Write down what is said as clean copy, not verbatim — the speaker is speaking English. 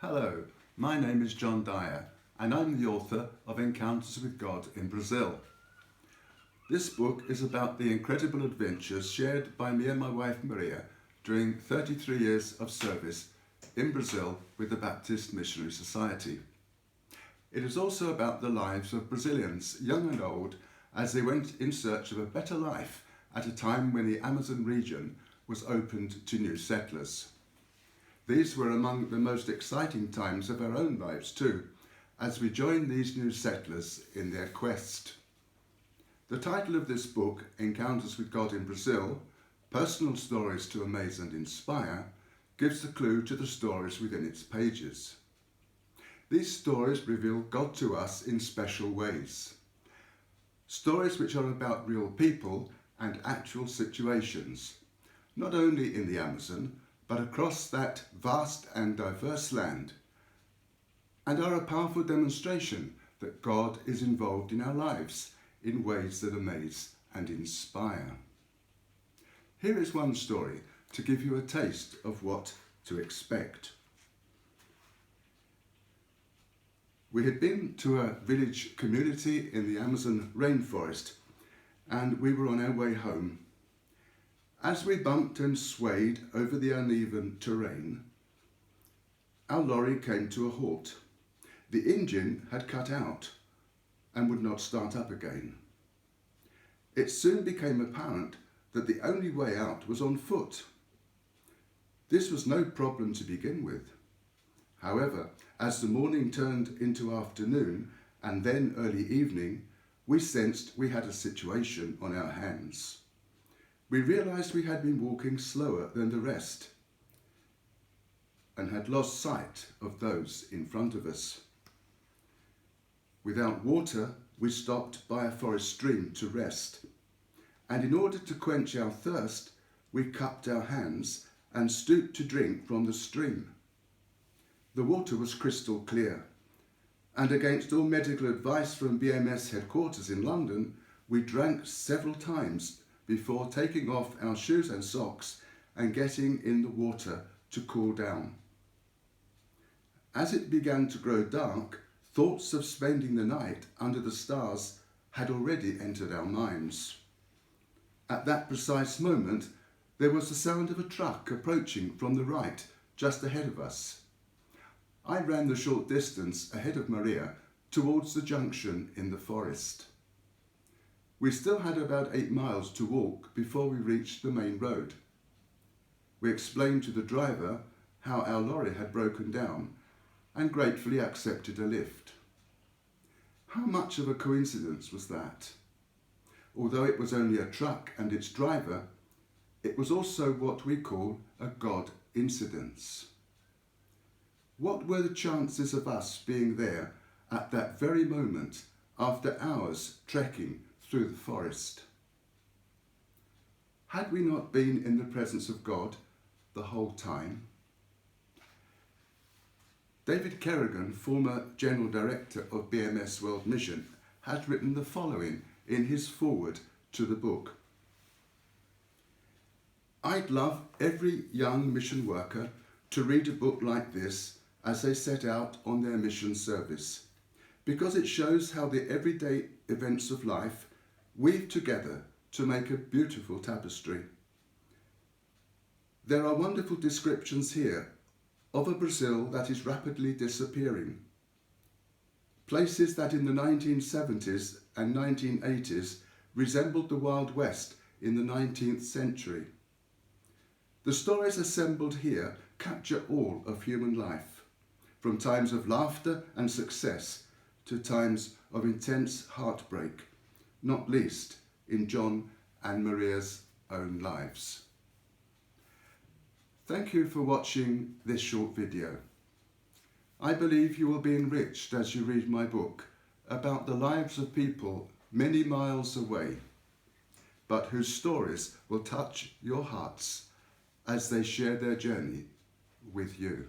Hello, my name is John Dyer and I'm the author of Encounters with God in Brazil. This book is about the incredible adventures shared by me and my wife Maria during 33 years of service in Brazil with the Baptist Missionary Society. It is also about the lives of Brazilians, young and old, as they went in search of a better life at a time when the Amazon region was opened to new settlers. These were among the most exciting times of our own lives too, as we joined these new settlers in their quest. The title of this book, Encounters with God in Brazil, Personal Stories to Amaze and Inspire, gives the clue to the stories within its pages. These stories reveal God to us in special ways. Stories which are about real people and actual situations, not only in the Amazon, but across that vast and diverse land, and are a powerful demonstration that God is involved in our lives in ways that amaze and inspire. Here is one story to give you a taste of what to expect. We had been to a village community in the Amazon rainforest, and we were on our way home. As we bumped and swayed over the uneven terrain, our lorry came to a halt. The engine had cut out and would not start up again. It soon became apparent that the only way out was on foot. This was no problem to begin with. However, as the morning turned into afternoon and then early evening, we sensed we had a situation on our hands. We realised we had been walking slower than the rest and had lost sight of those in front of us. Without water, we stopped by a forest stream to rest, and in order to quench our thirst, we cupped our hands and stooped to drink from the stream. The water was crystal clear, and against all medical advice from BMS headquarters in London, we drank several times before taking off our shoes and socks and getting in the water to cool down. As it began to grow dark, thoughts of spending the night under the stars had already entered our minds. At that precise moment, there was the sound of a truck approaching from the right, just ahead of us. I ran the short distance ahead of Maria towards the junction in the forest. We still had about 8 miles to walk before we reached the main road. We explained to the driver how our lorry had broken down and gratefully accepted a lift. How much of a coincidence was that? Although it was only a truck and its driver, it was also what we call a God incidence. What were the chances of us being there at that very moment after hours trekking through the forest? Had we not been in the presence of God the whole time? David Kerrigan, former General Director of BMS World Mission, has written the following in his foreword to the book. I'd love every young mission worker to read a book like this as they set out on their mission service, because it shows how the everyday events of life weave together to make a beautiful tapestry. There are wonderful descriptions here of a Brazil that is rapidly disappearing. Places that in the 1970s and 1980s resembled the Wild West in the 19th century. The stories assembled here capture all of human life, from times of laughter and success to times of intense heartbreak, not least in John and Maria's own lives. Thank you for watching this short video. I believe you will be enriched as you read my book about the lives of people many miles away, but whose stories will touch your hearts as they share their journey with you.